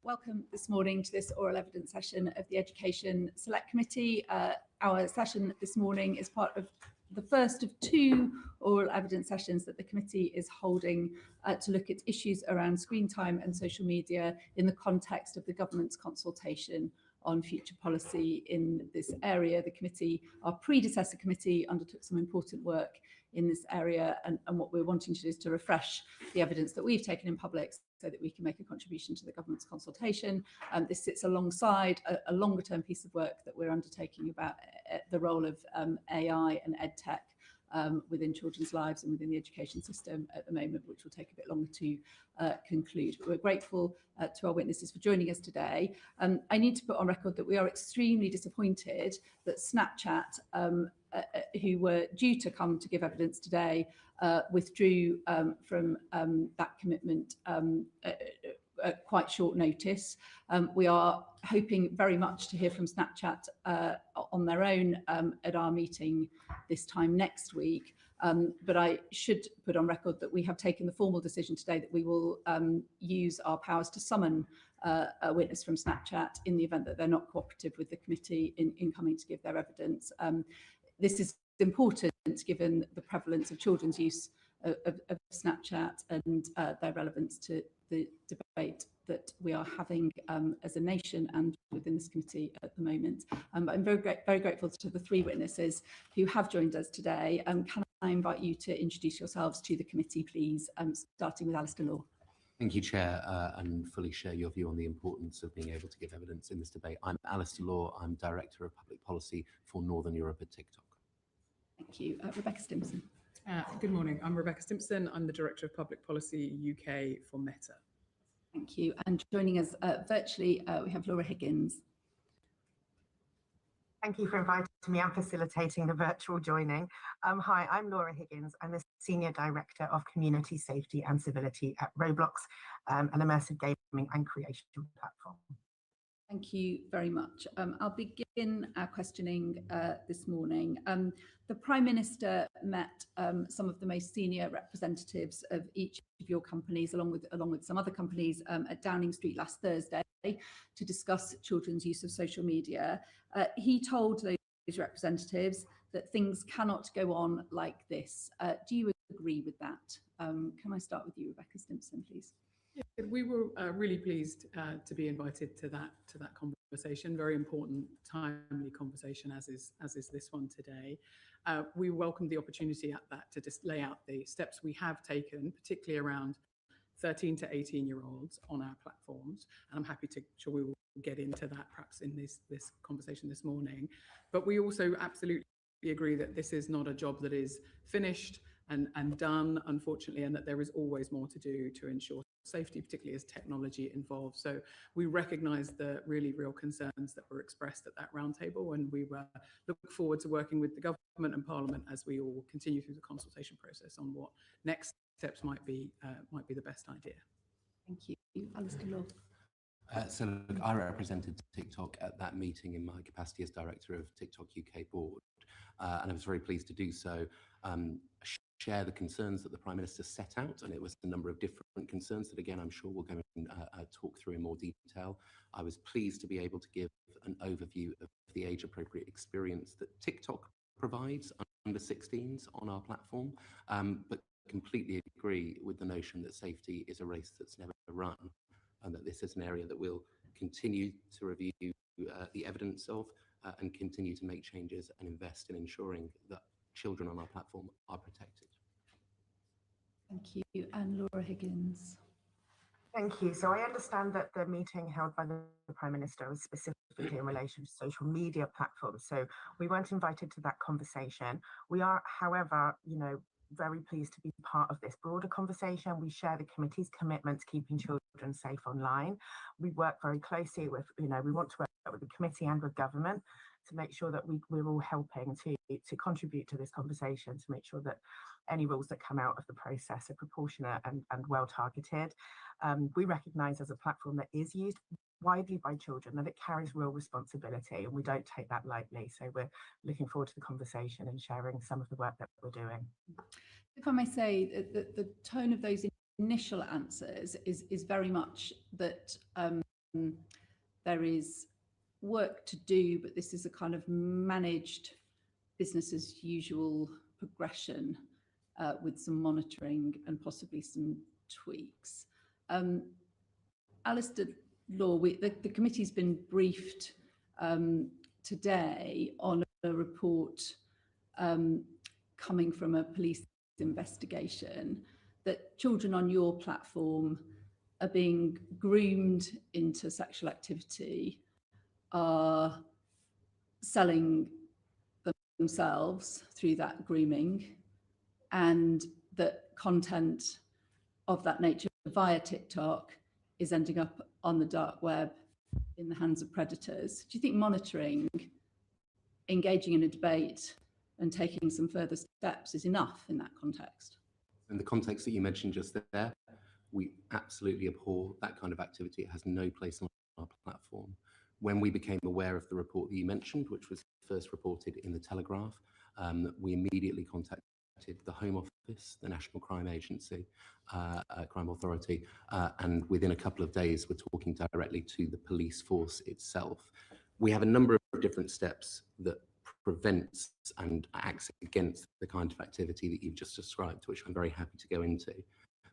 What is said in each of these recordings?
Welcome this morning to this oral evidence session of the Education Select Committee. Our session this morning is part of the first of two oral evidence sessions that the committee is holding to look at issues around screen time and social media in the context of the government's consultation on future policy in this area. The committee, our predecessor committee, undertook some important work in this area, and what we're wanting to do is to refresh the evidence that we've taken in public so that we can make a contribution to the government's consultation. This sits alongside a longer term piece of work that we're undertaking about the role of AI and EdTech within children's lives and within the education system at the moment, which will take a bit longer to conclude. But we're grateful to our witnesses for joining us today. I need to put on record that we are extremely disappointed that Snapchat, who were due to come to give evidence today, withdrew from that commitment at quite short notice. We are hoping very much to hear from Snapchat on their own at our meeting this time next week. But I should put on record that we have taken the formal decision today that we will use our powers to summon a witness from Snapchat in the event that they're not cooperative with the committee in coming to give their evidence. This is important given the prevalence of children's use of Snapchat and their relevance to the debate that we are having as a nation and within this committee at the moment. But I'm very grateful to the three witnesses who have joined us today. Can I invite you to introduce yourselves to the committee, please, starting with Alistair Law. Thank you, Chair, and fully share your view on the importance of being able to give evidence in this debate. I'm Alistair Law. I'm Director of Public Policy for Northern Europe at TikTok. Thank you. Rebecca Stimson. Good morning. I'm Rebecca Stimson. I'm the Director of Public Policy UK for Meta. Thank you. And joining us virtually, we have Laura Higgins. Thank you for inviting me and facilitating the virtual joining. Hi, I'm Laura Higgins. I'm the Senior Director of Community Safety and Civility at Roblox, an immersive gaming and creation platform. Thank you very much. I'll begin our questioning this morning. The Prime Minister met some of the most senior representatives of each of your companies, along with some other companies, at Downing Street last Thursday to discuss children's use of social media. He told those representatives that things cannot go on like this. Do you agree with that? Can I start with you, Rebecca Stimson, please? Yeah, we were really pleased to be invited to that conversation. Very important, timely conversation, as is this one today. We welcomed the opportunity at that to just lay out the steps we have taken, particularly around 13 to 18-year-olds on our platforms. And I'm happy to sure we will get into that perhaps in this conversation this morning. But we also absolutely agree that this is not a job that is finished and done, unfortunately, and that there is always more to do to ensure safety, particularly as technology involves. So we recognise the really real concerns that were expressed at that roundtable, and we look forward to working with the government and Parliament as we all continue through the consultation process on what next steps might be the best idea. Thank you. Alistair Law. So look, I represented TikTok at that meeting in my capacity as Director of TikTok UK Board, and I was very pleased to do so. Share the concerns that the Prime Minister set out, and it was a number of different concerns that, again, I'm sure we'll go and talk through in more detail. I was pleased to be able to give an overview of the age-appropriate experience that TikTok provides under 16s on our platform, but completely agree with the notion that safety is a race that's never run, and that this is an area that we'll continue to review the evidence of and continue to make changes and invest in ensuring that children on our platform are protected. Thank you. And Laura Higgins. Thank you. So I understand that the meeting held by the Prime Minister was specifically in relation to social media platforms. So we weren't invited to that conversation. We are, however, very pleased to be part of this broader conversation. We share the committee's commitment to keeping children safe online. We work very closely with, we want to work with the committee and with government to make sure that we're all helping to contribute to this conversation, to make sure that any rules that come out of the process are proportionate and well targeted. We recognise as a platform that is used widely by children that it carries real responsibility, and we don't take that lightly. So we're looking forward to the conversation and sharing some of the work that we're doing. If I may say, the tone of those initial answers is very much that there is work to do, but this is a kind of managed business as usual progression with some monitoring and possibly some tweaks. Alistair Law, the committee's been briefed today on a report coming from a police investigation that children on your platform are being groomed into sexual activity, are selling themselves through that grooming, and that content of that nature via TikTok is ending up on the dark web in the hands of predators. Do you think monitoring, engaging in a debate and taking some further steps is enough in that context? In the context that you mentioned just there, we absolutely abhor that kind of activity. It has no place on our platform. When we became aware of the report that you mentioned, which was first reported in the Telegraph, we immediately contacted the Home Office, the National Crime Agency, Crime Authority, and within a couple of days we're talking directly to the police force itself. We have a number of different steps that prevents and acts against the kind of activity that you've just described, which I'm very happy to go into.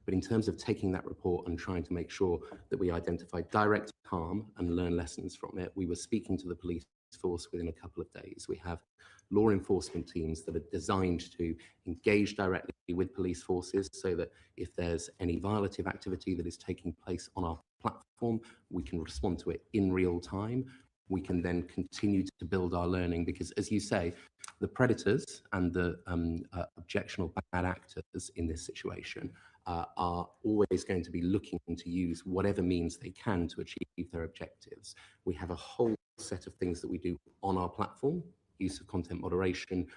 But in terms of taking that report and trying to make sure that we identify direct harm and learn lessons from it, we were speaking to the police force within a couple of days. We have law enforcement teams that are designed to engage directly with police forces so that if there's any violative activity that is taking place on our platform, we can respond to it in real time. We can then continue to build our learning because, as you say, the predators and the objectionable bad actors in this situation are always going to be looking to use whatever means they can to achieve their objectives. We have a whole set of things that we do on our platform: use of content moderation,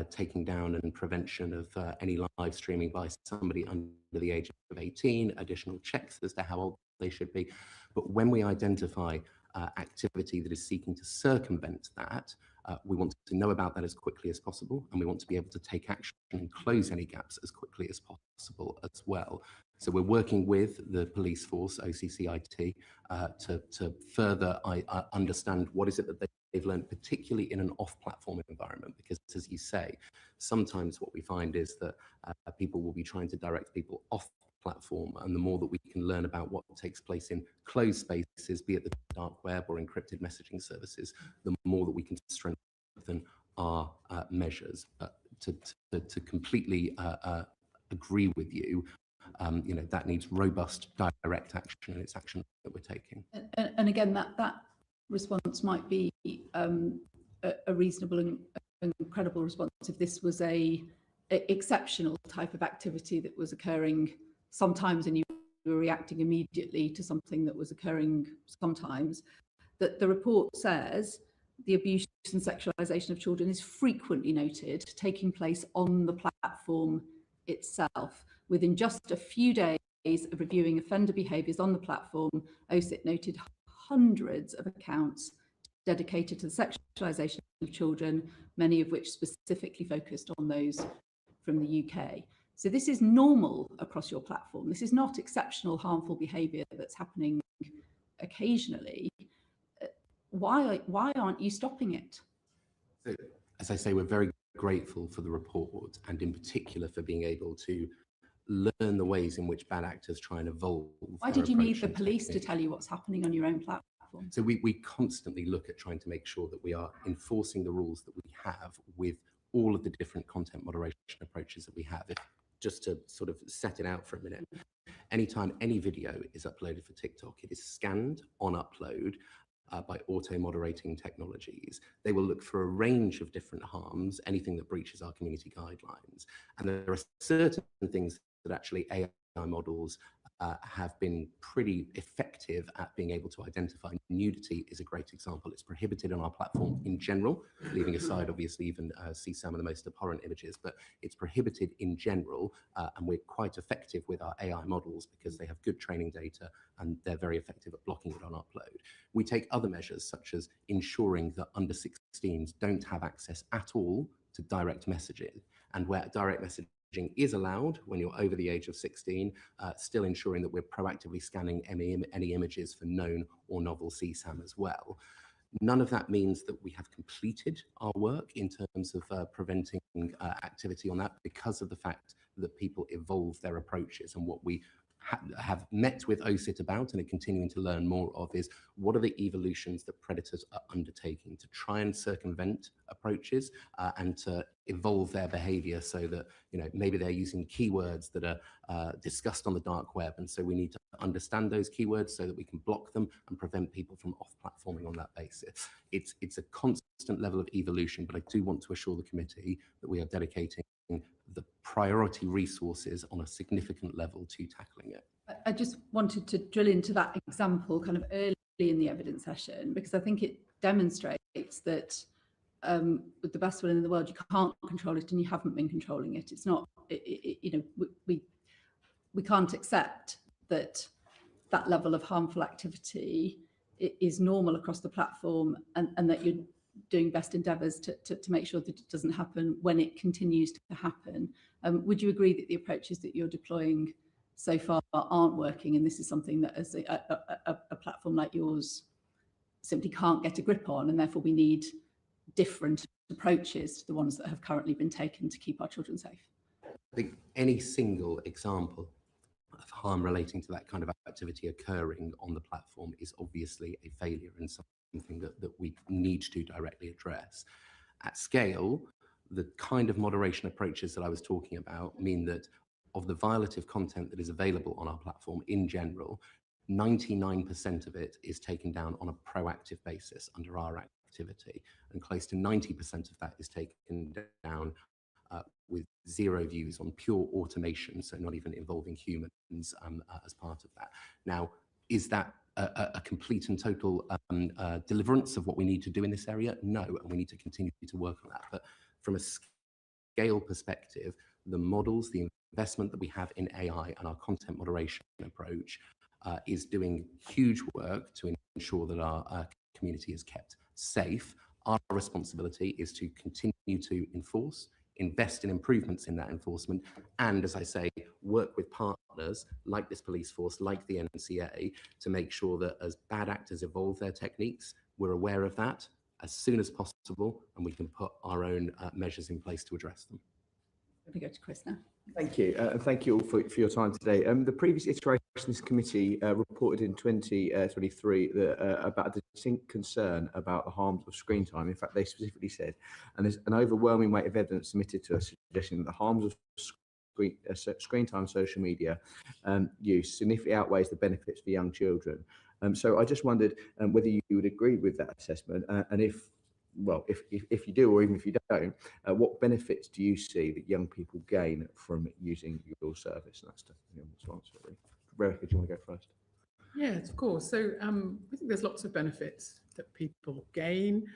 taking down and prevention of any live streaming by somebody under the age of 18, additional checks as to how old they should be. But when we identify activity that is seeking to circumvent that, we want to know about that as quickly as possible, and we want to be able to take action and close any gaps as quickly as possible as well. So we're working with the police force, OCCIT, to further understand what is it that they've learned, particularly in an off-platform environment, because as you say, sometimes what we find is that people will be trying to direct people off platform, and the more that we can learn about what takes place in closed spaces, be it the dark web or encrypted messaging services, the more that we can strengthen our measures. To completely agree with you, that needs robust direct action, and it's action that we're taking. And again, that response might be a reasonable and credible response if this was a exceptional type of activity that was occurring sometimes and you were reacting immediately to something that was occurring sometimes. That the report says the abuse and sexualization of children is frequently noted taking place on the platform itself. Within just a few days of reviewing offender behaviours on the platform, OSIT noted hundreds of accounts dedicated to the sexualisation of children, many of which specifically focused on those from the UK. So this is normal across your platform. This is not exceptional harmful behaviour that's happening occasionally. Why aren't you stopping it? So, as I say, we're very grateful for the report, and in particular for being able to learn the ways in which bad actors try and evolve. Why did you need the police to tell you what's happening on your own platform? So we constantly look at trying to make sure that we are enforcing the rules that we have with all of the different content moderation approaches that we have. Just to sort of set it out for a minute, anytime any video is uploaded for TikTok, it is scanned on upload by auto-moderating technologies. They will look for a range of different harms, anything that breaches our community guidelines. And there are certain things that actually AI models have been pretty effective at being able to identify. Nudity is a great example. It's prohibited on our platform in general, leaving aside obviously even see some of the most abhorrent images, but it's prohibited in general, and we're quite effective with our AI models because they have good training data and they're very effective at blocking it on upload. We take other measures such as ensuring that under 16s don't have access at all to direct messaging, and where direct messaging is allowed when you're over the age of 16, still ensuring that we're proactively scanning any images for known or novel CSAM as well. None of that means that we have completed our work in terms of preventing activity on that, because of the fact that people evolve their approaches. And what we have met with OSIT about and are continuing to learn more of is what are the evolutions that predators are undertaking to try and circumvent approaches and to evolve their behavior, so that, you know, maybe they're using keywords that are discussed on the dark web, and so we need to understand those keywords so that we can block them and prevent people from off-platforming on that basis. It's a constant level of evolution, but I do want to assure the committee that we are dedicating the priority resources on a significant level to tackling it. I just wanted to drill into that example kind of early in the evidence session, because I think it demonstrates that with the best will in the world, you can't control it, and you haven't been controlling it. It's not, you know, we can't accept that that level of harmful activity is normal across the platform, and that you're doing best endeavours to make sure that it doesn't happen when it continues to happen. Would you agree that the approaches that you're deploying so far aren't working, and this is something that as a platform like yours simply can't get a grip on, and therefore we need different approaches to the ones that have currently been taken to keep our children safe? I think any single example of harm relating to that kind of activity occurring on the platform is obviously a failure and something that we need to directly address. At scale, the kind of moderation approaches that I was talking about mean that of the violative content that is available on our platform in general, 99% of it is taken down on a proactive basis under our activity, and close to 90% of that is taken down with zero views on pure automation, so not even involving humans as part of that. Now, is that a complete and total deliverance of what we need to do in this area? No, and we need to continue to work on that. But from a scale perspective, the models, the investment that we have in AI and our content moderation approach is doing huge work to ensure that our community is kept safe. Our responsibility is to continue to enforce, invest in improvements in that enforcement, and, as I say, work with partners like this police force, like the NCA, to make sure that as bad actors evolve their techniques, we're aware of that as soon as possible, and we can put our own measures in place to address them. Let me go to Chris now. Thank you, and thank you all for your time today. The previous iteration of this committee reported in 2023 about a distinct concern about the harms of screen time. In fact, they specifically said, and there's an overwhelming weight of evidence submitted to us suggesting that the harms of screen time, social media use significantly outweighs the benefits for young children. So I just wondered whether you would agree with that assessment, and if you do, or even if you don't, what benefits do you see that young people gain from using your service? And that's the answer, really. Rebecca, do you want to go first? Yes, of course. So I think there's lots of benefits that people gain.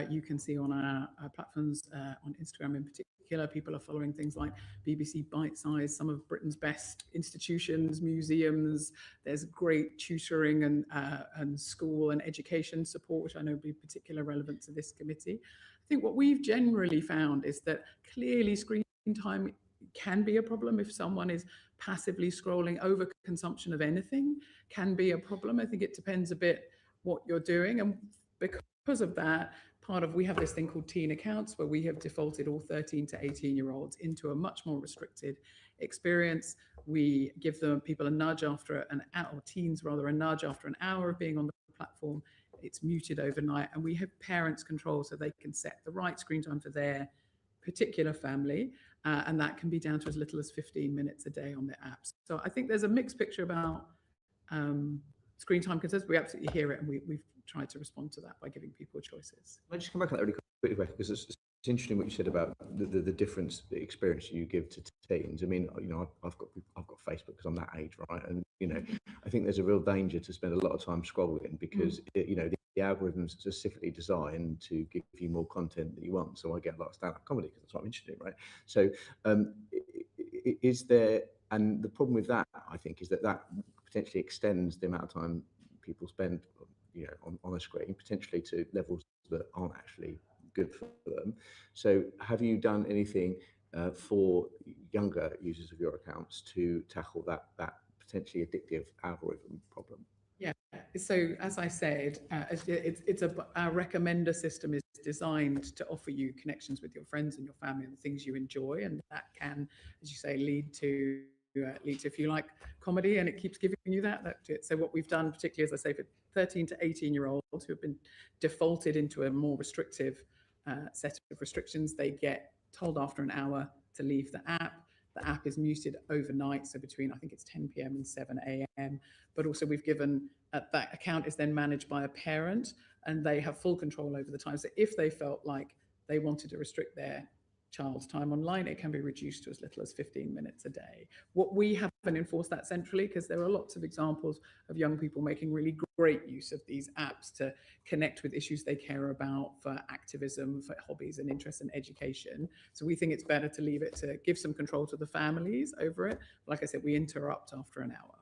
You can see on our platforms, on Instagram in particular, people are following things like BBC Bite Size, some of Britain's best institutions, museums. There's great tutoring and school and education support, which I know will be particularly relevant to this committee. I think what we've generally found is that clearly screen time can be a problem if someone is passively scrolling. Over consumption of anything can be a problem. I think it depends a bit what you're doing, and because of that, we have this thing called teen accounts, where we have defaulted all 13 to 18-year-olds into a much more restricted experience. We give people a nudge after an hour, or teens rather, a nudge after an hour of being on the platform. It's muted overnight, and we have parents control so they can set the right screen time for their particular family, and that can be down to as little as 15 minutes a day on their apps. So I think there's a mixed picture about screen time concerns. We absolutely hear it, and we've tried to respond to that by giving people choices. I'll just come back on that really quickly, because it's interesting what you said about the difference, the experience you give to teens. I mean, I've got Facebook because I'm that age, right? And I think there's a real danger to spend a lot of time scrolling, because the algorithms are specifically designed to give you more content that you want. So I get a lot of stand-up comedy because that's what I'm interested in, right? So is there, and the problem with that, I think, is that potentially extends the amount of time people spend on a screen, potentially to levels that aren't actually good for them. So have you done anything for younger users of your accounts to tackle that potentially addictive algorithm problem? Yeah, so as I said, our recommender system is designed to offer you connections with your friends and your family and the things you enjoy, and that can, as you say, lead to if you like comedy and it keeps giving you that. So what we've done, particularly as I say, for 13 to 18-year-olds who have been defaulted into a more restrictive set of restrictions, they get told after an hour to leave the app. The app is muted overnight, so between, I think it's 10 p.m. and 7 a.m. But also we've given, that account is then managed by a parent, and they have full control over the time. So if they felt like they wanted to restrict their child's time online, it can be reduced to as little as 15 minutes a day. What we haven't enforced that centrally, because there are lots of examples of young people making really great use of these apps to connect with issues they care about, for activism, for hobbies and interests and education. So we think it's better to leave it, to give some control to the families over it. Like I said, we interrupt after an hour.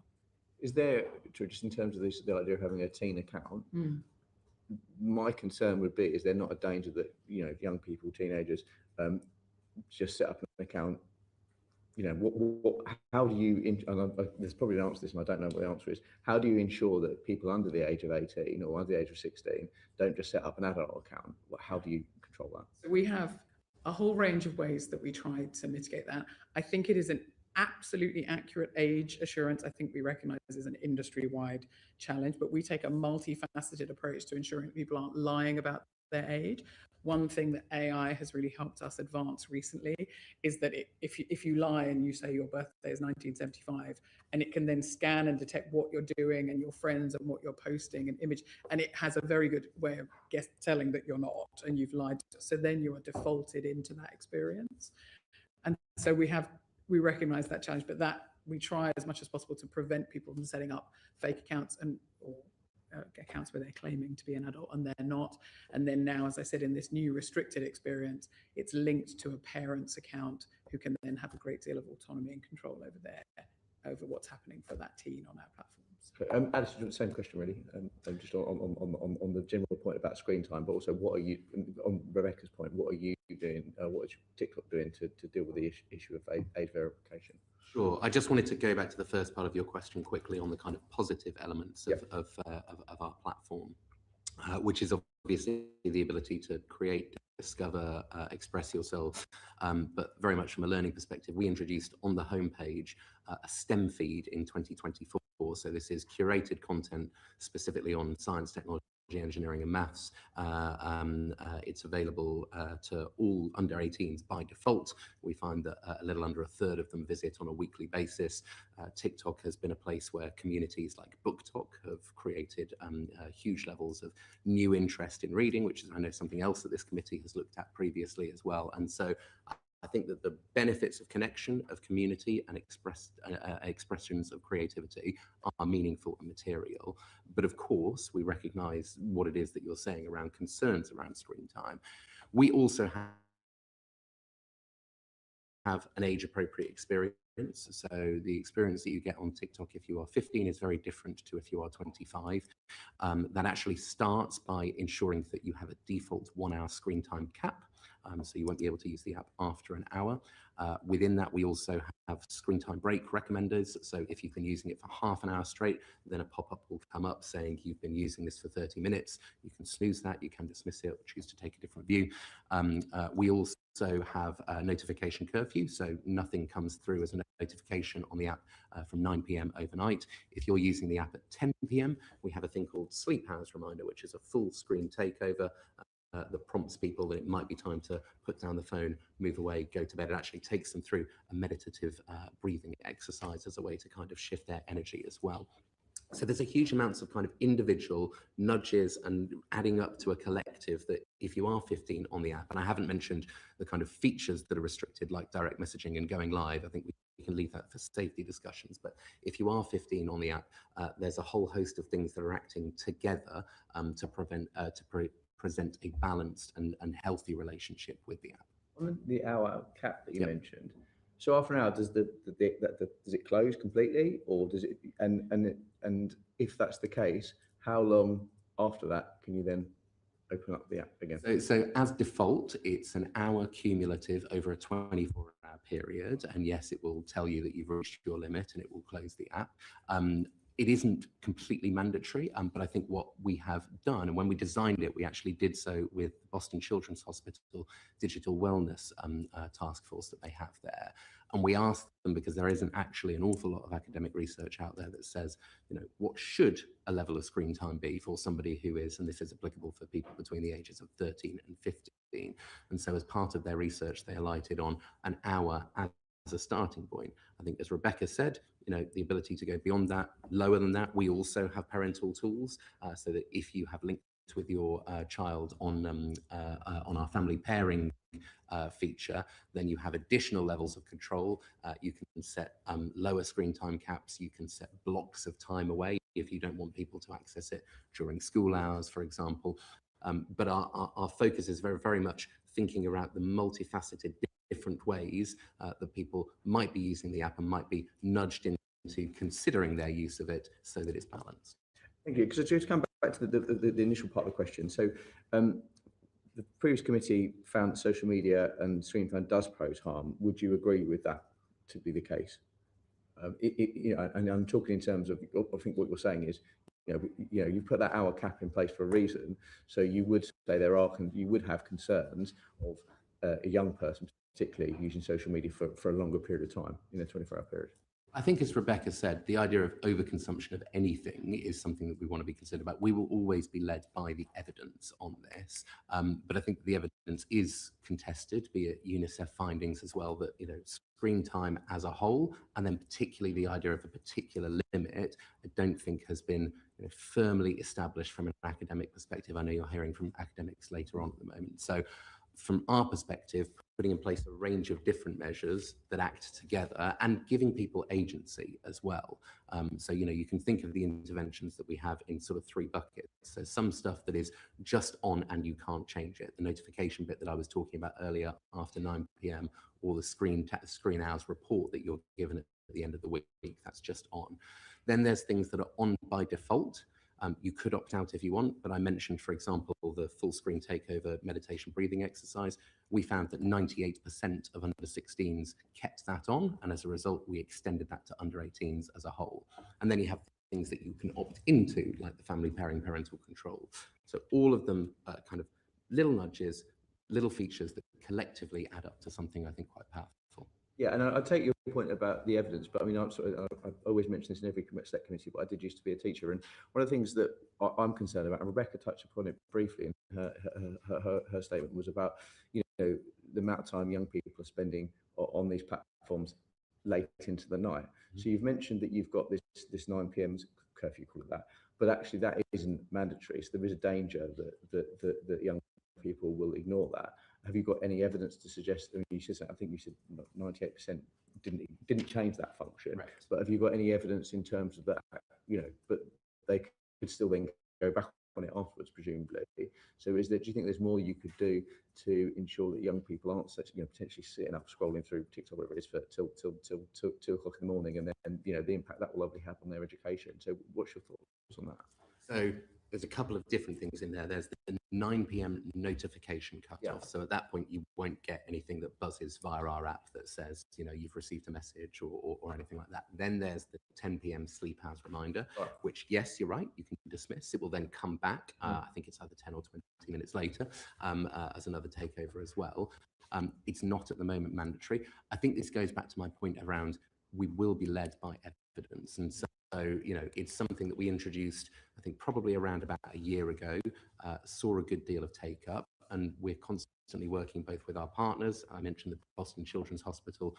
Is there, just in terms of the idea of having a teen account, my concern would be, is there not a danger that, you know, young people, teenagers, just set up an account? You know, how do you, there's probably an answer to this and I don't know what the answer is. How do you ensure that people under the age of 18 or under the age of 16 don't just set up an adult account? How do you control that? So we have a whole range of ways that we try to mitigate that. I think it is an absolutely accurate age assurance. I think we recognize as an industry-wide challenge, but we take a multifaceted approach to ensuring that people aren't lying about their age. One thing that AI has really helped us advance recently is that if you lie and you say your birthday is 1975, and it can then scan and detect what you're doing and your friends and what you're posting and image, and it has a very good way of telling that you're not and you've lied. So then you are defaulted into that experience. And so we recognize that challenge, but that we try as much as possible to prevent people from setting up fake accounts or accounts where they're claiming to be an adult and they're not. And then now, as I said, in this new restricted experience, it's linked to a parent's account who can then have a great deal of autonomy and control over what's happening for that teen on our platforms. Alice, same question really, just on the general point about screen time, but also what are you, on Rebecca's point, what are you doing, what is TikTok doing to deal with the issue of age verification? Sure. I just wanted to go back to the first part of your question quickly on the kind of positive elements of our platform, which is obviously the ability to create, discover, express yourself, but very much from a learning perspective. We introduced on the homepage a STEM feed in 2024. So this is curated content specifically on science, technology, engineering and maths. It's available to all under 18s by default. We find that a little under a third of them visit on a weekly basis. TikTok has been a place where communities like BookTok have created huge levels of new interest in reading, which is, I know, something else that this committee has looked at previously as well. And so I think that the benefits of connection, of community and expressions of creativity are meaningful and material. But of course, we recognize what it is that you're saying around concerns around screen time. We also have an age-appropriate experience. So the experience that you get on TikTok if you are 15 is very different to if you are 25. That actually starts by ensuring that you have a default 1-hour screen time cap. So you won't be able to use the app after an hour. Within that, we also have screen time break recommenders. So if you've been using it for half an hour straight, then a pop-up will come up saying you've been using this for 30 minutes. You can snooze that, you can dismiss it, or choose to take a different view. We also have a notification curfew, so nothing comes through as a notification on the app from 9 p.m. overnight. If you're using the app at 10 p.m., we have a thing called Sleep Hours Reminder, which is a full screen takeover that prompts people that it might be time to put down the phone, move away, go to bed. It actually takes them through a meditative breathing exercise as a way to kind of shift their energy as well. So there's a huge amounts of kind of individual nudges and adding up to a collective that if you are 15 on the app, and I haven't mentioned the kind of features that are restricted like direct messaging and going live, I think we can leave that for safety discussions. But if you are 15 on the app, there's a whole host of things that are acting together to present a balanced and healthy relationship with the app. On the hour cap that you mentioned, so after an hour, does does it close completely, or does it? And if that's the case, how long after that can you then open up the app again? So as default, it's an hour cumulative over a 24-hour period. And yes, it will tell you that you've reached your limit and it will close the app. It isn't completely mandatory, but I think what we have done, and when we designed it, we actually did so with Boston Children's Hospital Digital Wellness task force that they have there. And we asked them, because there isn't actually an awful lot of academic research out there that says, what should a level of screen time be for somebody who is, and this is applicable for people between the ages of 13 and 15. And so as part of their research, they alighted on an hour as a starting point. I think, as Rebecca said, the ability to go beyond that, lower than that. We also have parental tools, so that if you have linked with your child on our family pairing feature, then you have additional levels of control. You can set lower screen time caps. You can set blocks of time away if you don't want people to access it during school hours, for example. But our focus is very, very much thinking about the multifaceted different ways that people might be using the app and might be nudged into considering their use of it so that it's balanced. Thank you. Because just come back to the initial part of the question. So the previous committee found that social media and screen time does pose harm. Would you agree with that to be the case? And I'm talking in terms of, I think what you're saying is, you put that hour cap in place for a reason. So you would say you would have concerns of a young person, particularly using social media for a longer period of time, in a 24-hour period. I think, as Rebecca said, the idea of overconsumption of anything is something that we want to be concerned about. We will always be led by the evidence on this, but I think the evidence is contested, be it UNICEF findings as well, that screen time as a whole, and then particularly the idea of a particular limit, I don't think has been firmly established from an academic perspective. I know you're hearing from academics later on at the moment. So from our perspective, putting in place a range of different measures that act together and giving people agency as well. So, you can think of the interventions that we have in sort of three buckets. So some stuff that is just on and you can't change it. The notification bit that I was talking about earlier after 9 p.m. or the screen hours report that you're given at the end of the week, that's just on. Then there's things that are on by default. You could opt out if you want, but I mentioned, for example, the full screen takeover meditation breathing exercise. We found that 98% of under 16s kept that on, and as a result, we extended that to under 18s as a whole. And then you have things that you can opt into, like the family pairing parental control. So all of them are kind of little nudges, little features that collectively add up to something I think quite powerful. Yeah, and I take your point about the evidence, but I mean, I always mention this in every select committee, but I did used to be a teacher, and one of the things that I'm concerned about, and Rebecca touched upon it briefly in her statement, was about the amount of time young people are spending on these platforms late into the night. So you've mentioned that you've got this 9 p.m. curfew, call it that, but actually that isn't mandatory. So there is a danger that young people will ignore that. Have you got any evidence to suggest? I mean, I think you said 98% didn't change that function. Right. But have you got any evidence in terms of that? But they could still then go back on it afterwards, presumably. So, do you think there's more you could do to ensure that young people aren't potentially sitting up scrolling through TikTok, whatever it is, for till 2 o'clock in the morning, and then the impact that will obviously have on their education? So, what's your thoughts on that? So there's a couple of different things in there. There's the 9 p.m. notification cutoff. So at that point, you won't get anything that buzzes via our app that says, you've received a message or anything like that. Then there's the 10 p.m. sleep hours reminder, which, yes, you're right, you can dismiss. It will then come back. I think it's either 10 or 20 minutes later as another takeover as well. It's not at the moment mandatory. I think this goes back to my point around we will be led by evidence. And so, it's something that we introduced, I think, probably around about a year ago, saw a good deal of take up, and we're constantly working both with our partners. I mentioned the Boston Children's Hospital,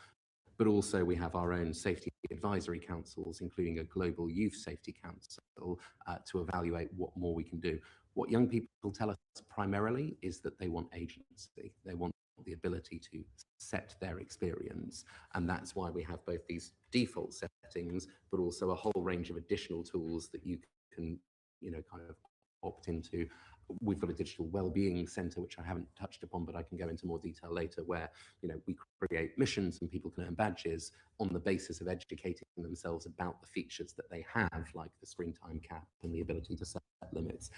but also we have our own safety advisory councils, including a global youth safety council, to evaluate what more we can do. What young people tell us primarily is that they want agency. They want the ability to set their experience. And that's why we have both these default settings, but also a whole range of additional tools that you can, kind of opt into we've got a digital wellbeing centre, which I haven't touched upon, but I can go into more detail later, where we create missions and people can earn badges on the basis of educating themselves about the features that they have, like the screen time cap and the ability to set limits.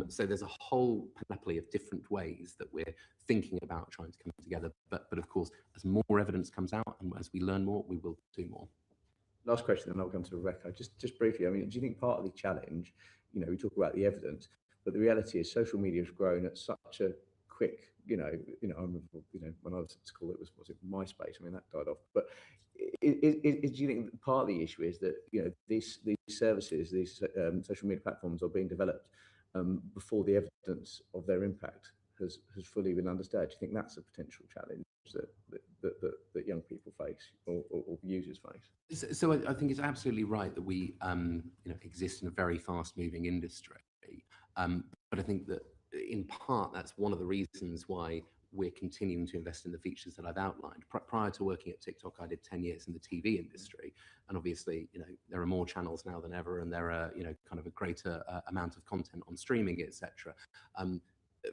So there's a whole panoply of different ways that we're thinking about trying to come together. But of course, as more evidence comes out and as we learn more, we will do more. Last question, and I'll come to Rebecca. Just briefly, I mean, do you think part of the challenge, we talk about the evidence, but the reality is social media has grown at such a quick, I remember, when I was at school, was it MySpace? I mean, that died off. But do you think part of the issue is that, these services, these social media platforms are being developed before the evidence of their impact has fully been understood? Do you think that's a potential challenge that young people face or users face? So I think it's absolutely right that we exist in a very fast-moving industry, but I think that in part that's one of the reasons why we're continuing to invest in the features that I've outlined. Prior to working at TikTok, I did 10 years in the TV industry, and obviously, there are more channels now than ever, and there are, kind of a greater amount of content on streaming, etc.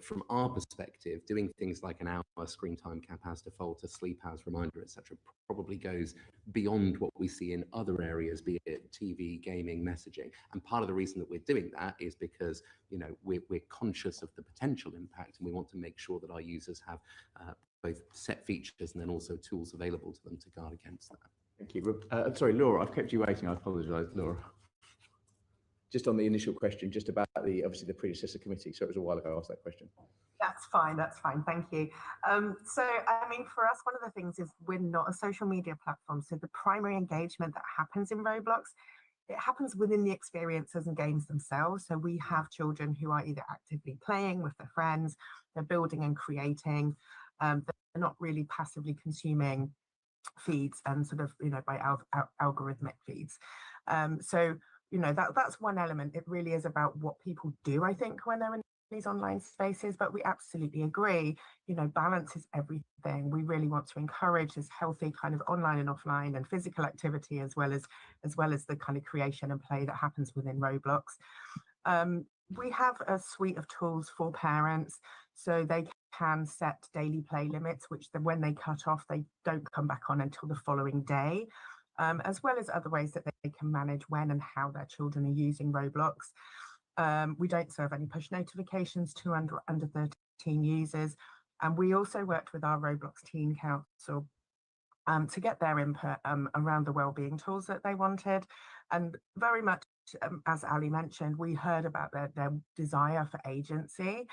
From our perspective, doing things like an hour screen time cap as default, a sleep hours reminder, etc., probably goes beyond what we see in other areas, be it TV, gaming, messaging. And part of the reason that we're doing that is because we're conscious of the potential impact, and we want to make sure that our users have both set features and then also tools available to them to guard against that. Thank you. Sorry, Laura, I've kept you waiting. I apologise, Laura. Just on the initial question, just about obviously the predecessor committee. So it was a while ago I asked that question. That's fine. Thank you. So, I mean, for us, one of the things is we're not a social media platform. So the primary engagement that happens in Roblox, it happens within the experiences and games themselves. So we have children who are either actively playing with their friends, they're building and creating, they're not really passively consuming feeds and sort of, by algorithmic feeds. So, that's one element. It really is about what people do, I think, when they're in these online spaces. But we absolutely agree, balance is everything. We really want to encourage this healthy kind of online and offline and physical activity, as well as the kind of creation and play that happens within Roblox. We have a suite of tools for parents, so they can set daily play limits, which then when they cut off, they don't come back on until the following day. As well as other ways that they can manage when and how their children are using Roblox. We don't serve any push notifications to under 13 users. And we also worked with our Roblox Teen Council to get their input around the wellbeing tools that they wanted. And very much, as Ali mentioned, we heard about their desire for agency.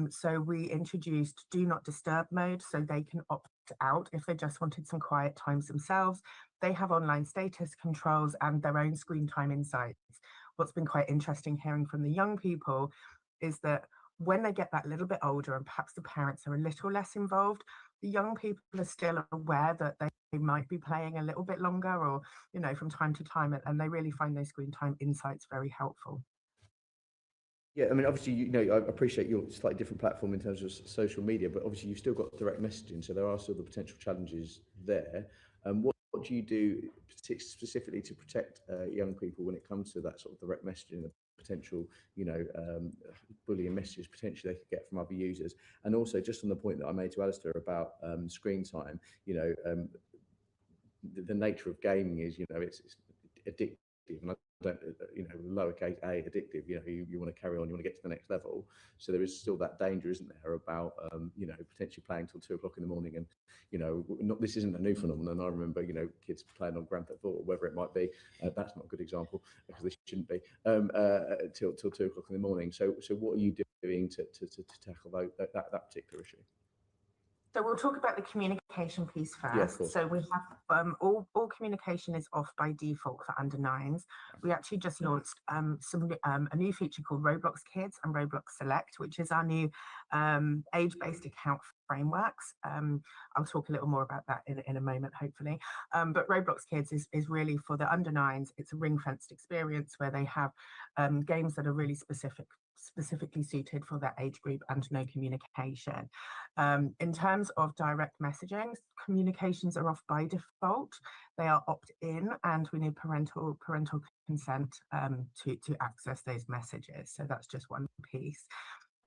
So we introduced do not disturb mode, so they can opt out if they just wanted some quiet times themselves. They have online status controls and their own screen time insights. What's been quite interesting hearing from the young people is that when they get that little bit older and perhaps the parents are a little less involved, the young people are still aware that they might be playing a little bit longer or, from time to time, and they really find those screen time insights very helpful. Yeah, I mean, obviously, I appreciate your slightly different platform in terms of social media, but obviously you've still got direct messaging, so there are still the potential challenges there. What do you do specifically to protect young people when it comes to that sort of direct messaging, the potential, bullying messages potentially they could get from other users? And also, just on the point that I made to Alistair about screen time, the nature of gaming is, it's addictive, and I don't, lowercase a, addictive. You want to carry on, you want to get to the next level. So there is still that danger, isn't there, about potentially playing till 2 o'clock in the morning, and this isn't a new phenomenon. I remember kids playing on Grand Theft Auto, whatever it might be. That's not a good example because they shouldn't be till 2 o'clock in the morning. So what are you doing to tackle that particular issue? So we'll talk about the communication piece first. Yeah, so we have all communication is off by default for under 9s. We actually just launched a new feature called Roblox Kids and Roblox Select, which is our new age-based account frameworks. I'll talk a little more about that in a moment, hopefully. But Roblox Kids is really for the under 9s. It's a ring-fenced experience where they have games that are really specific specifically suited for that age group and no communication. In terms of direct messaging, communications are off by default. They are opt-in, and we need parental consent to access those messages. So that's just one piece.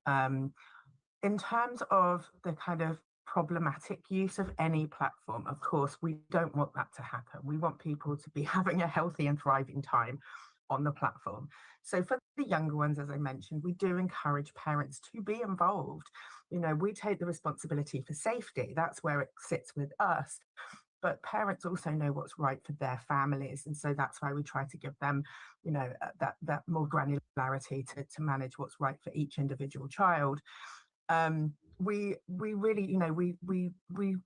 In terms of the kind of problematic use of any platform, of course, we don't want that to happen. We want people to be having a healthy and thriving time on the platform. So for the younger ones, as I mentioned, we do encourage parents to be involved. You know, we take the responsibility for safety. That's where it sits with us. But parents also know what's right for their families. And so that's why we try to give them, you know, that more granularity to manage what's right for each individual child. We really, you know,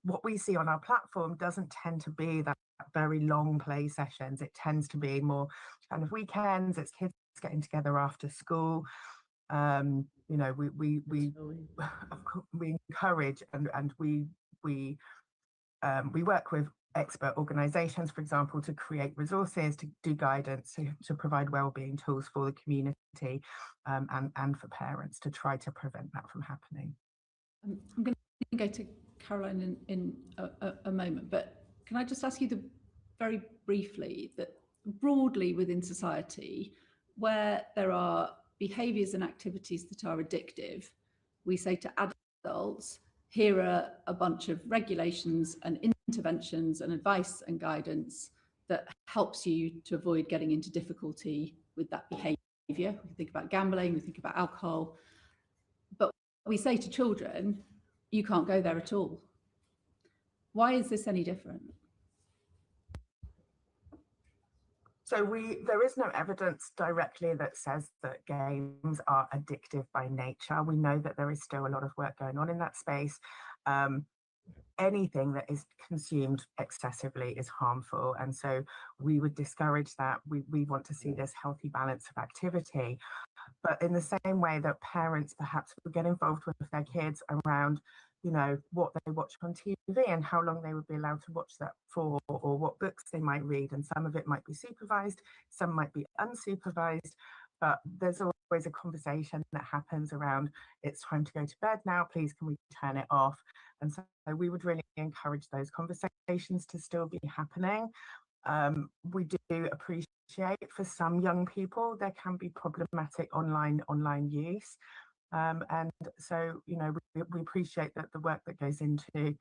what we see on our platform doesn't tend to be that very long play sessions. It tends to be more kind of weekends. It's kids getting together after school. You know, we encourage and we work with expert organisations, for example, to create resources, to do guidance, to provide wellbeing tools for the community, and for parents to try to prevent that from happening. I'm going to go to Caroline in a moment, but can I just ask you very briefly that broadly within society, where there are behaviours and activities that are addictive, we say to adults, here are a bunch of regulations and interventions and advice and guidance that helps you to avoid getting into difficulty with that behaviour. We think about gambling, we think about alcohol, but we say to children, you can't go there at all. Why is this any different? So there is no evidence directly that says that games are addictive by nature. We know that there is still a lot of work going on in that space. Anything that is consumed excessively is harmful. And so we would discourage that. We want to see this healthy balance of activity. But in the same way that parents perhaps would get involved with their kids around, you know, what they watch on TV and how long they would be allowed to watch that for, or what books they might read. And some of it might be supervised, some might be unsupervised, but there's always a conversation that happens around, it's time to go to bed now, please can we turn it off? And so we would really encourage those conversations to still be happening. We do appreciate for some young people, there can be problematic online use. And so, you know, we appreciate that the work that goes into,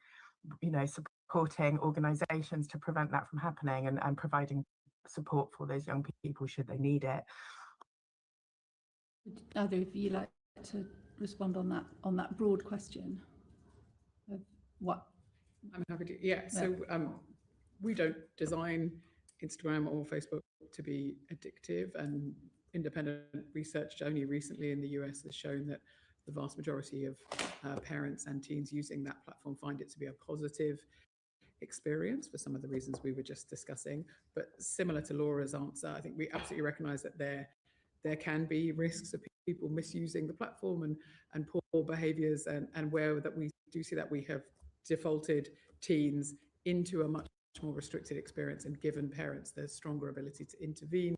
you know, supporting organisations to prevent that from happening and providing support for those young people should they need it. Would either of you like to respond on that broad question of what? I'm happy to. Yeah. So we don't design Instagram or Facebook to be addictive, and independent research only recently in the US has shown that the vast majority of parents and teens using that platform find it to be a positive experience for some of the reasons we were just discussing. But similar to Laura's answer, I think we absolutely recognise that there can be risks of people misusing the platform and poor behaviours, and where that we do see that we have defaulted teens into a much more restricted experience and given parents the stronger ability to intervene.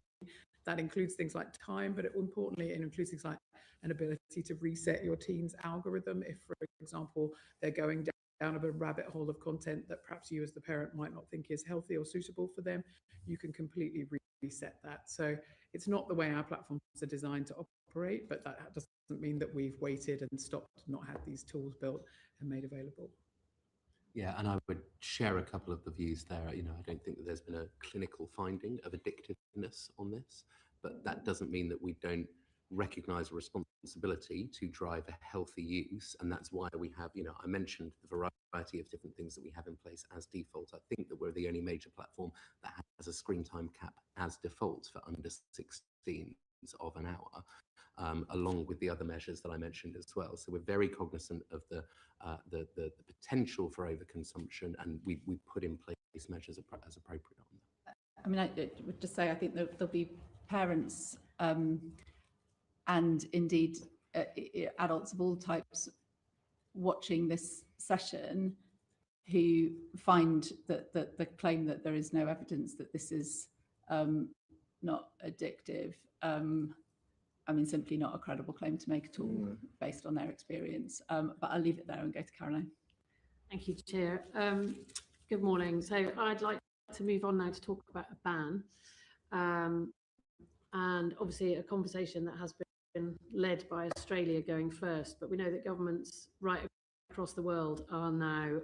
That includes things like time, but importantly, it includes things like an ability to reset your teen's algorithm. If, for example, they're going down a rabbit hole of content that perhaps you as the parent might not think is healthy or suitable for them, you can completely reset that. So it's not the way our platforms are designed to operate, but that doesn't mean that we've waited and stopped, not had these tools built and made available. Yeah, and I would share a couple of the views there. You know, I don't think that there's been a clinical finding of addictiveness on this, but that doesn't mean that we don't recognise a responsibility to drive a healthy use. And that's why we have, you know, I mentioned the variety of different things that we have in place as default. I think that we're the only major platform that has a screen time cap as default for under 16s of an hour. Along with the other measures that I mentioned as well. So we're very cognizant of the potential for overconsumption, and we put in place measures as appropriate on that. I mean, I would just say I think there'll be parents and indeed adults of all types watching this session who find that the claim that there is no evidence that this is not addictive I mean, simply not a credible claim to make at all based on their experience. But I'll leave it there and go to Caroline. Thank you, Chair. Good morning. So I'd like to move on now to talk about a ban, and obviously a conversation that has been led by Australia going first, but we know that governments right across the world are now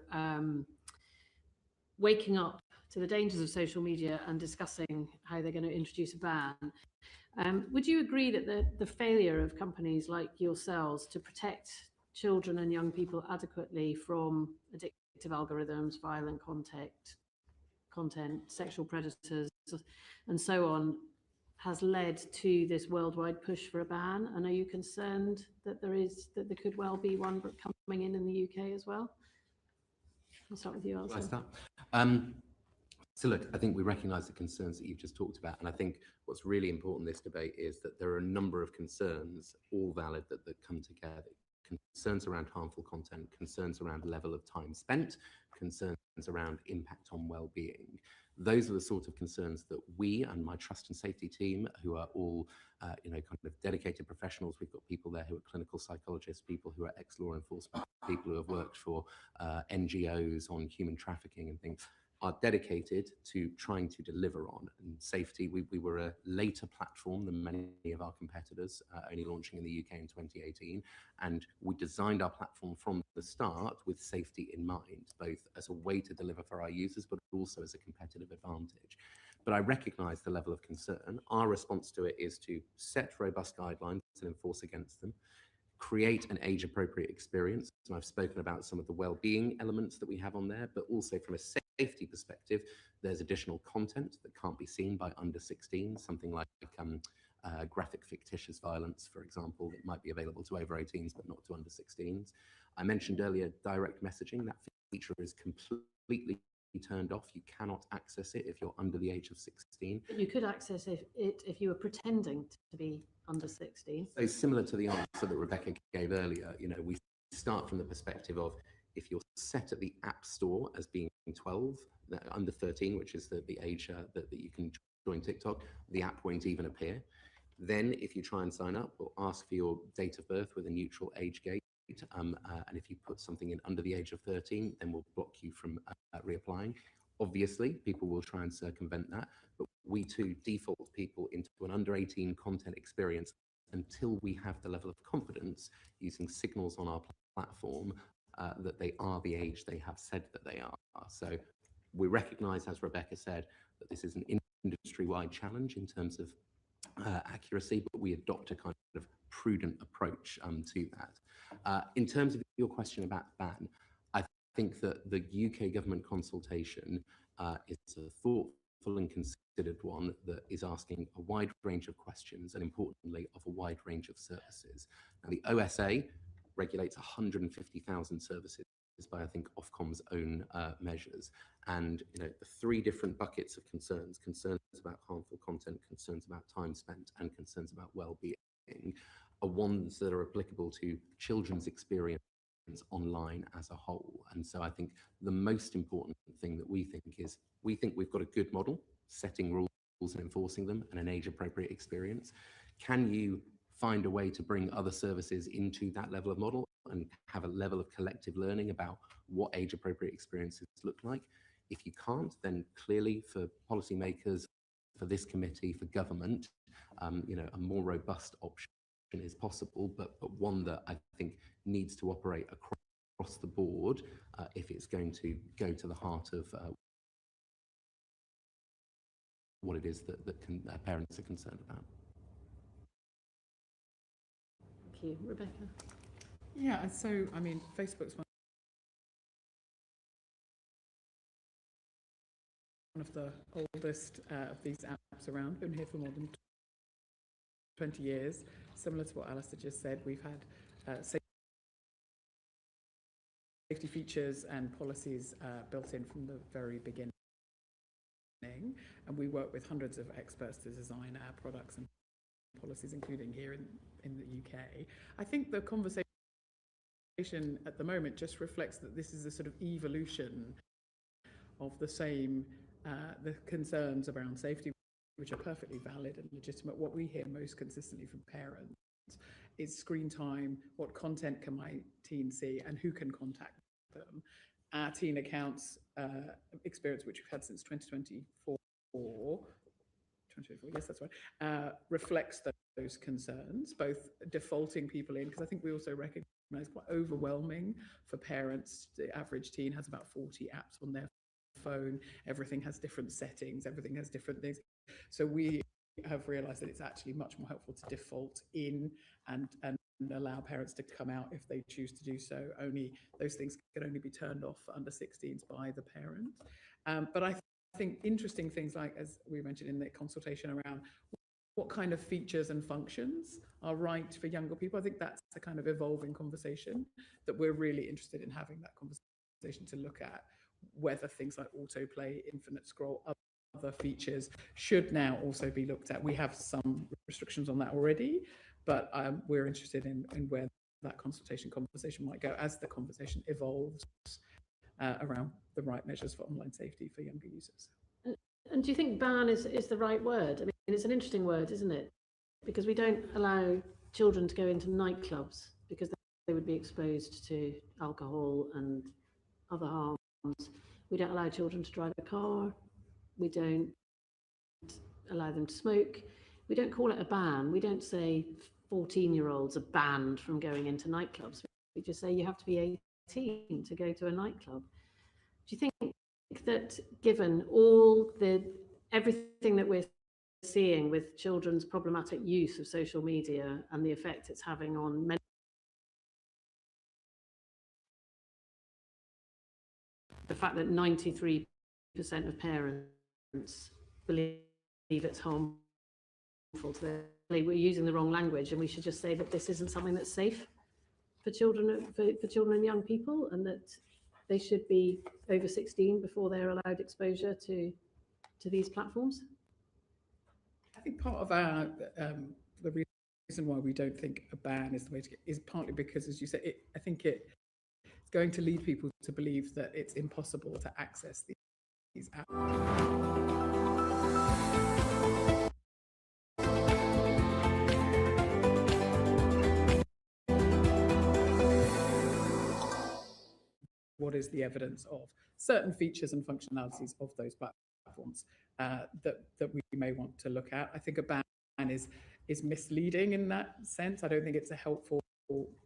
waking up to the dangers of social media and discussing how they're going to introduce a ban. Would you agree that the failure of companies like yourselves to protect children and young people adequately from addictive algorithms, violent content, sexual predators, and so on, has led to this worldwide push for a ban? And are you concerned that there could well be one coming in the UK as well? I'll start with you, Elsa. Shall I start? So look, I think we recognise the concerns that you've just talked about, and I think what's really important in this debate is that there are a number of concerns, all valid, that come together. Concerns around harmful content, concerns around level of time spent, concerns around impact on well-being. Those are the sort of concerns that we and my trust and safety team, who are all kind of dedicated professionals. We've got people there who are clinical psychologists, people who are ex-law enforcement, people who have worked for NGOs on human trafficking and things, are dedicated to trying to deliver on. And safety, we were a later platform than many of our competitors, only launching in the UK in 2018. And we designed our platform from the start with safety in mind, both as a way to deliver for our users, but also as a competitive advantage. But I recognise the level of concern. Our response to it is to set robust guidelines and enforce against them, create an age-appropriate experience. And I've spoken about some of the well-being elements that we have on there, but also from a safety perspective, there's additional content that can't be seen by under 16, something like graphic fictitious violence, for example, that might be available to over 18s, but not to under 16s. I mentioned earlier direct messaging. That feature is completely turned off. You cannot access it if you're under the age of 16. But you could access it if you were pretending to be under 16. So similar to the answer that Rebecca gave earlier, we start from the perspective of if you're set at the App Store as being 12, under 13, which is the age that you can join TikTok, the app won't even appear. Then if you try and sign up, we'll ask for your date of birth with a neutral age gate. And if you put something in under the age of 13, then we'll block you from reapplying. Obviously, people will try and circumvent that, but we too default people into an under 18 content experience until we have the level of confidence using signals on our platform that they are the age they have said that they are. So we recognise, as Rebecca said, that this is an industry-wide challenge in terms of accuracy, but we adopt a kind of prudent approach to that. In terms of your question about ban, I think that the UK government consultation is a thoughtful and considered one that is asking a wide range of questions and, importantly, of a wide range of services. Now, the OSA regulates 150,000 services by, I think, Ofcom's own measures. And, the three different buckets of concerns about harmful content, concerns about time spent, and concerns about well-being, are ones that are applicable to children's experience online as a whole. And so I think the most important thing that we think is, we think we've got a good model, setting rules and enforcing them, and an age-appropriate experience. Can you find a way to bring other services into that level of model and have a level of collective learning about what age-appropriate experiences look like? If you can't, then clearly for policymakers, for this committee, for government, a more robust option is possible, but one that I think needs to operate across the board if it's going to go to the heart of what it is that parents are concerned about. Thank you. Rebecca? Yeah, so, I mean, Facebook's one of the oldest of these apps around, been here for more than 20 years. Similar to what Alistair just said, we've had safety features and policies built in from the very beginning. And we work with hundreds of experts to design our products and policies, including here in the UK. I think the conversation at the moment just reflects that this is a sort of evolution of the same, the concerns around safety which are perfectly valid and legitimate. What we hear most consistently from parents is screen time, what content can my teen see, and who can contact them. Our teen accounts experience, which we've had since 2024, yes, that's right, reflects those concerns, both defaulting people in, because I think we also recognize quite overwhelming for parents. The average teen has about 40 apps on their phone. Everything has different settings, everything has different things. So we have realized that it's actually much more helpful to default in and allow parents to come out if they choose to do so. Only those things can only be turned off for under 16s by the parent. But I think interesting things like, as we mentioned in the consultation, around what kind of features and functions are right for younger people. I think that's a kind of evolving conversation that we're really interested in having, that conversation to look at whether things like autoplay, infinite scroll, other features should now also be looked at. We have some restrictions on that already, but we're interested in where that conversation might go as the conversation evolves around the right measures for online safety for younger users. And do you think ban is the right word? I mean, it's an interesting word, isn't it? Because we don't allow children to go into nightclubs because they would be exposed to alcohol and other harms. We don't allow children to drive a car. We don't allow them to smoke. We don't call it a ban. We don't say 14-year-olds are banned from going into nightclubs. We just say you have to be 18 to go to a nightclub. Do you think that, given everything that we're seeing with children's problematic use of social media and the effect it's having on mental, the fact that 93% of parents believe it's harmful to them, we're using the wrong language, and we should just say that this isn't something that's safe for children, for children and young people, and that they should be over 16 before they're allowed exposure to these platforms? I think part of our the reason why we don't think a ban is the way to get is partly because, as you said, I think it's going to lead people to believe that it's impossible to access these apps. What is the evidence of certain features and functionalities of those platforms that we may want to look at? I think a ban is misleading in that sense. I don't think it's a helpful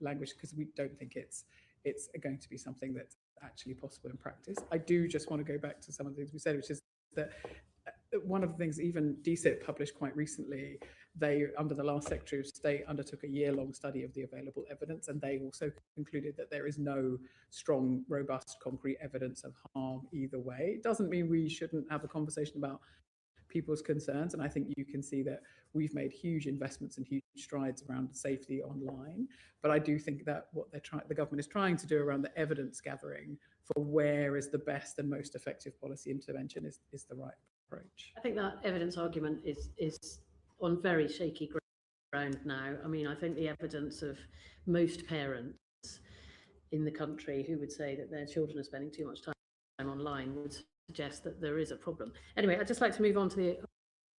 language because we don't think it's going to be something that's actually possible in practice. I do just want to go back to some of the things we said, which is that one of the things even DSIP published quite recently, they, under the last Secretary of State, undertook a year-long study of the available evidence, and they also concluded that there is no strong, robust, concrete evidence of harm either way. It doesn't mean we shouldn't have a conversation about people's concerns, and I think you can see that we've made huge investments and huge strides around safety online, but I do think that what the government is trying to do around the evidence gathering for where is the best and most effective policy intervention is the right approach. I think that evidence argument is on very shaky ground now. I mean, I think the evidence of most parents in the country who would say that their children are spending too much time online would suggest that there is a problem. Anyway, I'd just like to move on to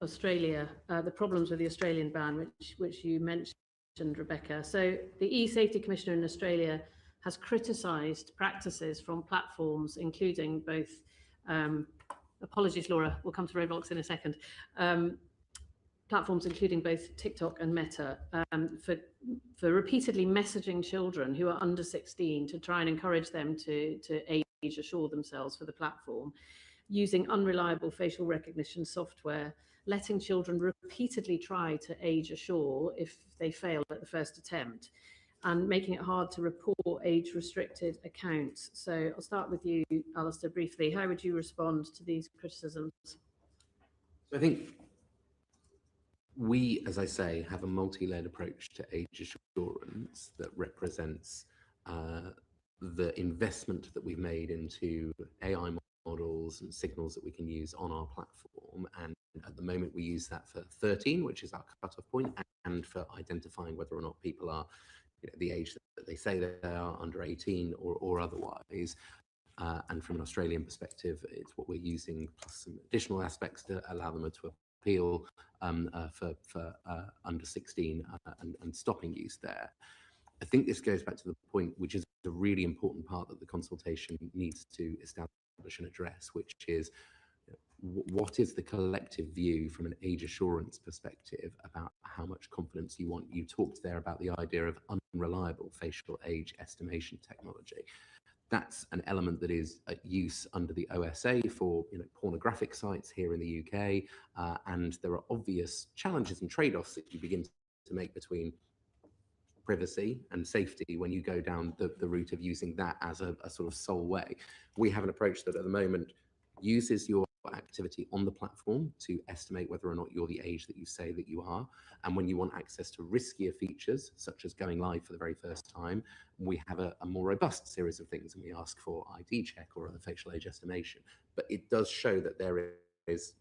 the problems with the Australian ban, which you mentioned, Rebecca. So the e-safety commissioner in Australia has criticised practices from platforms, including both, apologies, Laura, we'll come to Roblox in a second, platforms including both TikTok and Meta, for repeatedly messaging children who are under 16 to try and encourage them to age assure themselves for the platform, using unreliable facial recognition software, letting children repeatedly try to age assure if they fail at the first attempt, and making it hard to report age-restricted accounts. So I'll start with you, Alistair, briefly. How would you respond to these criticisms? I think we, as I say, have a multi-layered approach to age assurance that represents the investment that we've made into AI models and signals that we can use on our platform. And at the moment, we use that for 13, which is our cutoff point, and for identifying whether or not people are the age that they say they are, under 18 or otherwise. And from an Australian perspective, it's what we're using plus some additional aspects to allow them to appeal for under 16 and stopping use there. I think this goes back to the point, which is a really important part that the consultation needs to establish and address, which is what is the collective view from an age assurance perspective about how much confidence you want? You talked there about the idea of unreliable facial age estimation technology. That's an element that is at use under the OSA for pornographic sites here in the UK, and there are obvious challenges and trade-offs that you begin to make between privacy and safety when you go down the route of using that as a sort of sole way. We have an approach that at the moment uses your activity on the platform to estimate whether or not you're the age that you say that you are. And when you want access to riskier features, such as going live for the very first time, we have a more robust series of things, and we ask for ID check or a facial age estimation. But it does show that there is,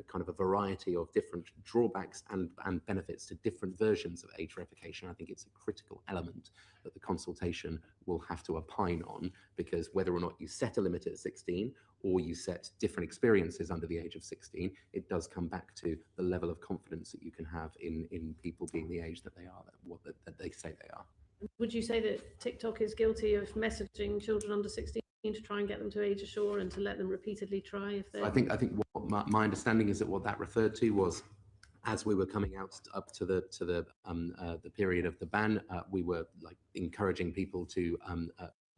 kind of a variety of different drawbacks and benefits to different versions of age verification. I think it's a critical element that the consultation will have to opine on, because whether or not you set a limit at 16 or you set different experiences under the age of 16, it does come back to the level of confidence that you can have in people being the age that they are, that they say they are. Would you say that TikTok is guilty of messaging children under 16 to try and get them to age assure and to let them repeatedly try if they? I think what my understanding is that what that referred to was, as we were coming out up to the period of the ban, we were encouraging people to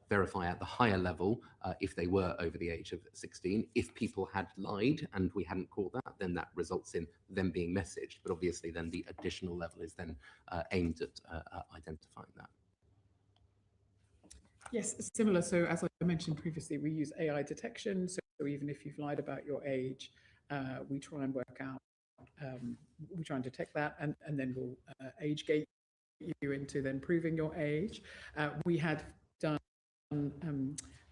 verify at the higher level if they were over the age of 16. If people had lied and we hadn't caught that, then that results in them being messaged. But obviously then the additional level is then aimed at identifying that. Yes, similar. So as I mentioned previously, we use AI detection. So even if you've lied about your age, we try and work out, we try and detect that, and then we'll age gate you into then proving your age. We had done,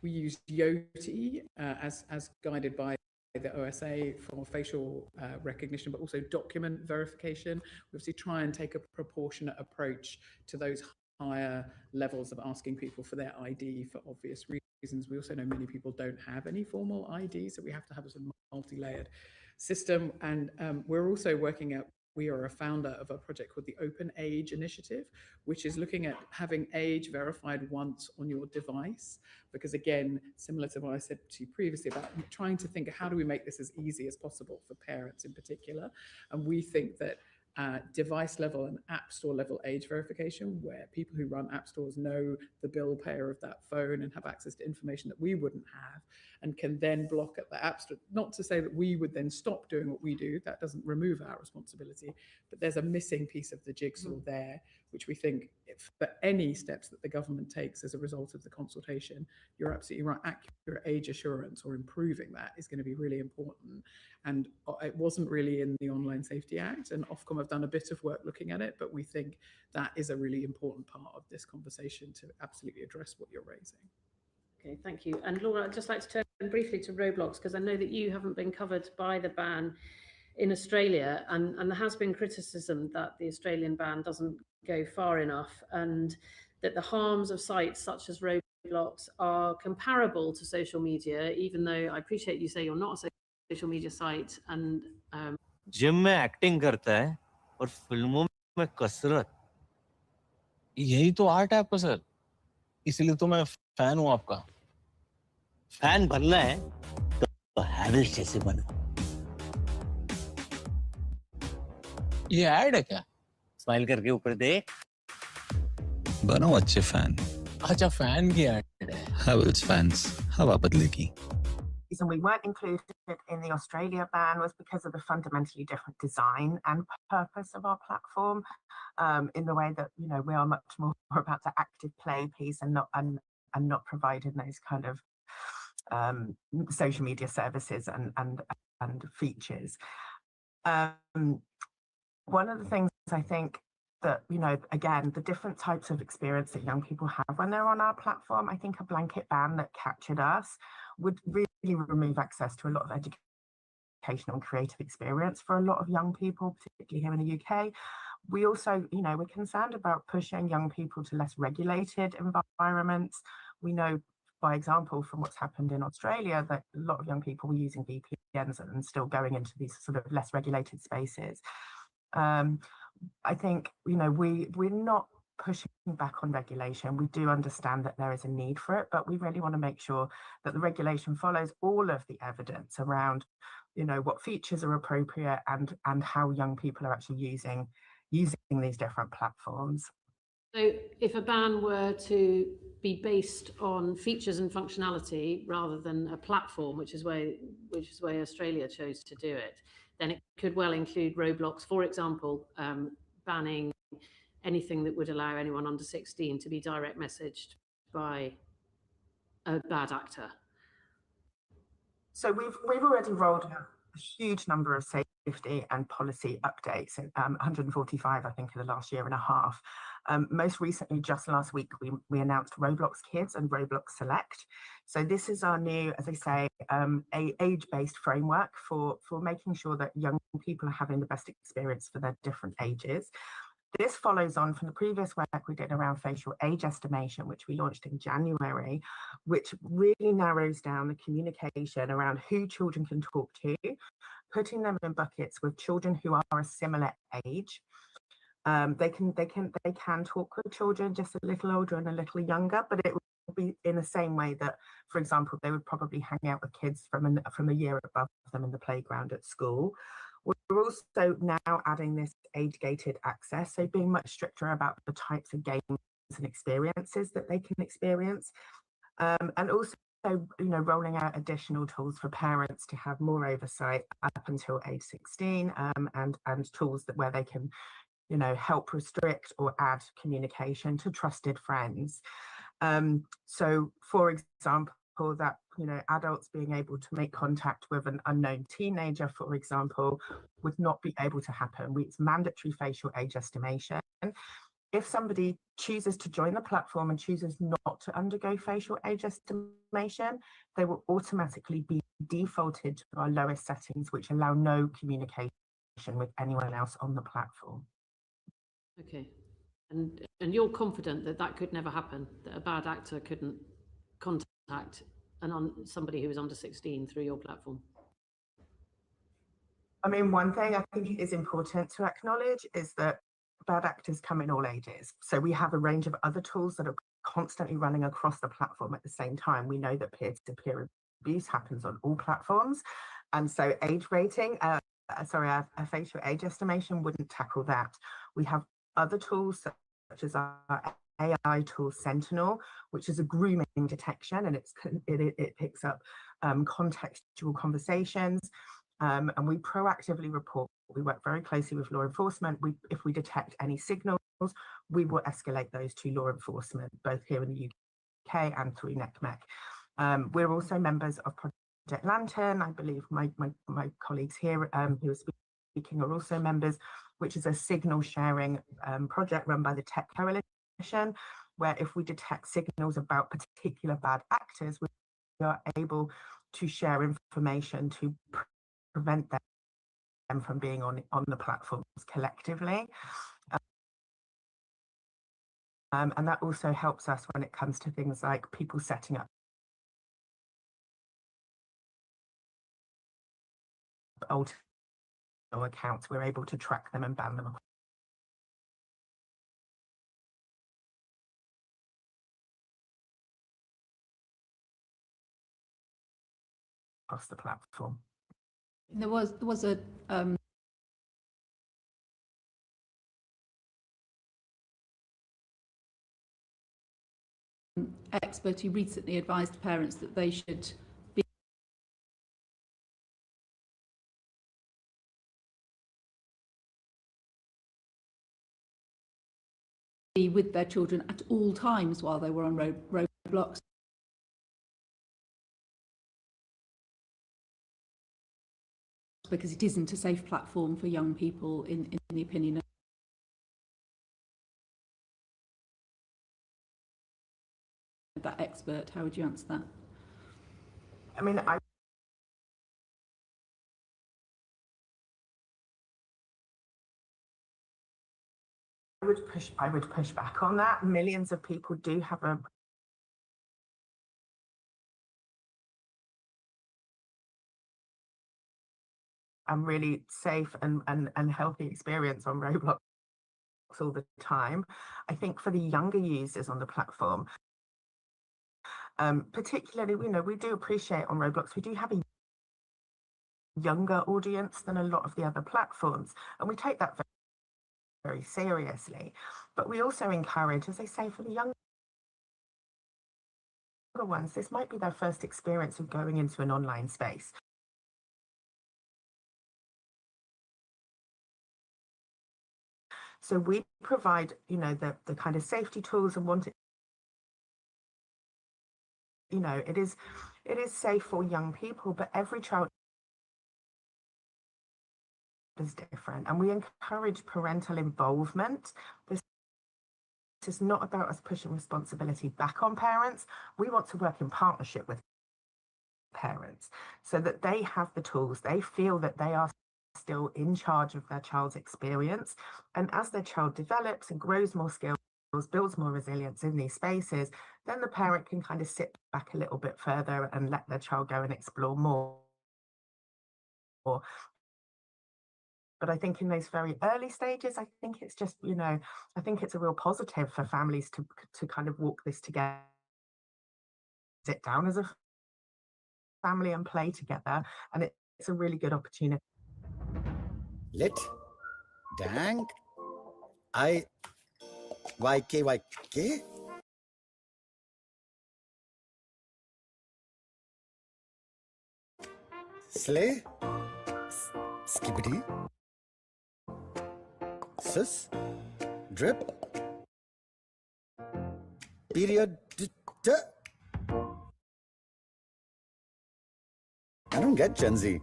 we used Yoti as guided by the OSA for facial recognition, but also document verification. We obviously try and take a proportionate approach to those higher levels of asking people for their ID for obvious reasons. We also know many people don't have any formal ID, so we have to have a sort of multi-layered system. And we're also working out, we are a founder of a project called the Open Age Initiative, which is looking at having age verified once on your device. Because again, similar to what I said to you previously about trying to think, how do we make this as easy as possible for parents in particular? And we think that device level and app store level age verification, where people who run app stores know the bill payer of that phone and have access to information that we wouldn't have, and can then block at the app store. Not to say that we would then stop doing what we do, that doesn't remove our responsibility, but there's a missing piece of the jigsaw there, which we think for any steps that the government takes as a result of the consultation, you're absolutely right, accurate age assurance or improving that is going to be really important. And it wasn't really in the Online Safety Act, and Ofcom have done a bit of work looking at it, but we think that is a really important part of this conversation to absolutely address what you're raising. Okay, thank you. And Laura, I'd just like to turn briefly to Roblox, because I know that you haven't been covered by the ban in Australia, and there has been criticism that the Australian ban doesn't go far enough, and that the harms of sites such as Roblox are comparable to social media, even though I appreciate you say you're not a social media site. And gym में acting करता है और फिल्मों में कसरत, यही तो art है आपका सर, इसलिए तो मैं फैन हूं आपका। फैन बनना है तो हैविल्स जैसे बनो। ये ऐड है क्या? स्माइल करके ऊपर देख, बनो अच्छे फैन। अच्छा, फैन की ऐड है। हैविल्स फैंस, हवा बदलेगी। The reason we weren't included in the Australia ban was because of the fundamentally different design and purpose of our platform, in the way that we are much more about the active play piece and not providing those kind of social media services and features. One of the things I think that, again, the different types of experience that young people have when they're on our platform, I think a blanket ban that captured us would really remove access to a lot of educational and creative experience for a lot of young people, particularly here in the UK. We also, we're concerned about pushing young people to less regulated environments. We know, by example, from what's happened in Australia, that a lot of young people were using VPN and still going into these sort of less regulated spaces. I think, we're not pushing back on regulation. We do understand that there is a need for it, but we really want to make sure that the regulation follows all of the evidence around, what features are appropriate and how young people are actually using these different platforms. So if a ban were to be based on features and functionality rather than a platform, which is why Australia chose to do it, then it could well include Roblox, for example, banning anything that would allow anyone under 16 to be direct messaged by a bad actor. So we've already rolled out a huge number of safety and policy updates, 145, I think, in the last year and a half. Most recently, just last week, we announced Roblox Kids and Roblox Select. So this is our new, as I say, a age-based framework for making sure that young people are having the best experience for their different ages. This follows on from the previous work we did around facial age estimation, which we launched in January, which really narrows down the communication around who children can talk to, putting them in buckets with children who are a similar age. They can talk with children just a little older and a little younger, but it would be in the same way that, for example, they would probably hang out with kids from a year above them in the playground at school. We're also now adding this age-gated access, so being much stricter about the types of games and experiences that they can experience, and also, rolling out additional tools for parents to have more oversight up until age 16, and tools where they can, help restrict or add communication to trusted friends. So, for example, that adults being able to make contact with an unknown teenager, for example, would not be able to happen. It's mandatory facial age estimation. If somebody chooses to join the platform and chooses not to undergo facial age estimation, they will automatically be defaulted to our lowest settings, which allow no communication with anyone else on the platform. Okay, and you're confident that could never happen, that a bad actor couldn't contact somebody who was under 16 through your platform? I mean, one thing I think is important to acknowledge is that bad actors come in all ages. So we have a range of other tools that are constantly running across the platform at the same time. We know that peer-to-peer abuse happens on all platforms. And so age rating, a facial age estimation wouldn't tackle that. We have other tools such as our AI tool Sentinel, which is a grooming detection, and it picks up contextual conversations, and we proactively report. We work very closely with law enforcement. If we detect any signals, we will escalate those to law enforcement, both here in the UK and through NECMEC. We're also members of Project Lantern. I believe my colleagues here who are speaking are also members, which is a signal sharing project run by the Tech Coalition, where if we detect signals about particular bad actors, we are able to share information to prevent them from being on the platforms collectively. And that also helps us when it comes to things like people setting up old accounts. We're able to track them and ban them across the platform. There was a expert who recently advised parents that they should be with their children at all times while they were on Roblox. Because it isn't a safe platform for young people, in the opinion of that expert. How would you answer that? I mean, I would push back on that. Millions of people do have a and really safe and healthy experience on Roblox all the time. I think for the younger users on the platform, particularly, we do appreciate on Roblox, we do have a younger audience than a lot of the other platforms, and we take that very seriously. But we also encourage, as I say, for the younger ones, this might be their first experience of going into an online space. So we provide, the kind of safety tools and want it, it is safe for young people, but every child is different, and we encourage parental involvement. This is not about us pushing responsibility back on parents. We want to work in partnership with parents so that they have the tools, they feel that they are still in charge of their child's experience, and as their child develops and grows more skills, builds more resilience in these spaces, then the parent can kind of sit back a little bit further and let their child go and explore more. But I think in those very early stages, I think it's just, I think it's a real positive for families to kind of walk this together, sit down as a family and play together, and it's a really good opportunity. Lit, dang, YKYK. Slay, skibbity, sus, drip, period. I don't get Gen Z,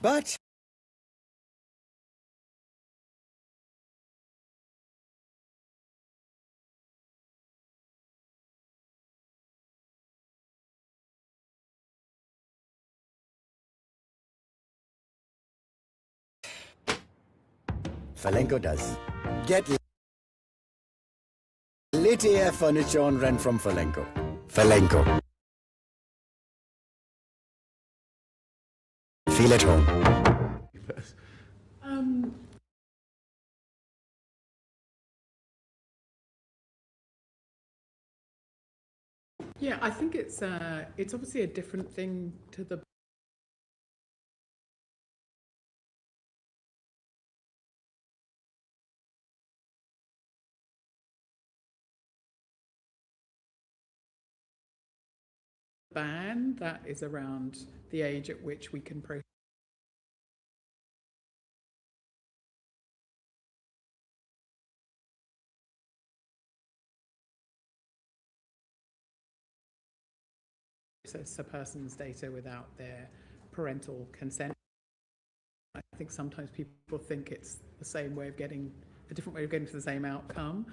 but Falenko does. Get lit AF furniture on rent from Falenko. Falenko. Feel at home. Yeah, I think it's obviously a different thing to the ban that is around the age at which we can process a person's data without their parental consent. I think sometimes people think it's the same way of getting, a different way of getting to the same outcome.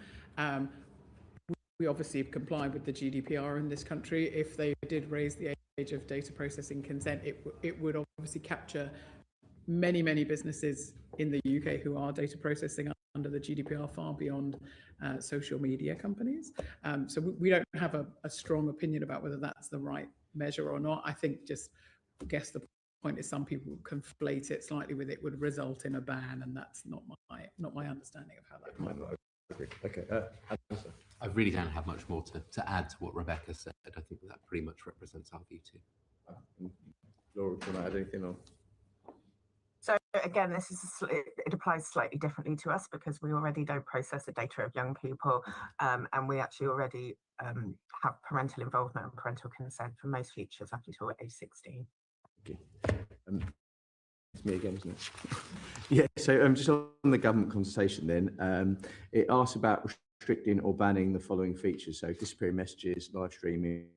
We obviously have complied with the GDPR in this country. If they did raise the age of data processing consent, it would obviously capture many businesses in the UK who are data processing under the GDPR far beyond social media companies. So we don't have a strong opinion about whether that's the right measure or not. I think just guess the point is some people conflate it slightly with it would result in a ban, and that's not my understanding of how that might work. Okay. I really don't have much more to add to what Rebecca said. I think that pretty much represents our view too. Laura, can I add anything on? So again, this is it applies slightly differently to us because we already don't process the data of young people, and we actually already have parental involvement and parental consent for most features up until age 16. Okay. It's me again, isn't it? Yeah. So just on the government consultation, then it asks about restricting or banning the following features: so disappearing messages, live streaming,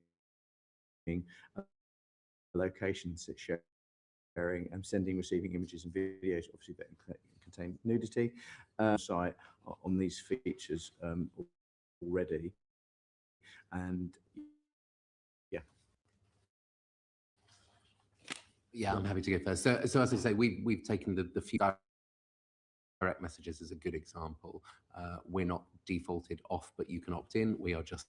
locations sharing, and sending, receiving images and videos, obviously that contain nudity, site on these features already, and yeah, I'm happy to go first. So as I say, we've taken the few direct messages as a good example. We're not defaulted off, but you can opt in. We are just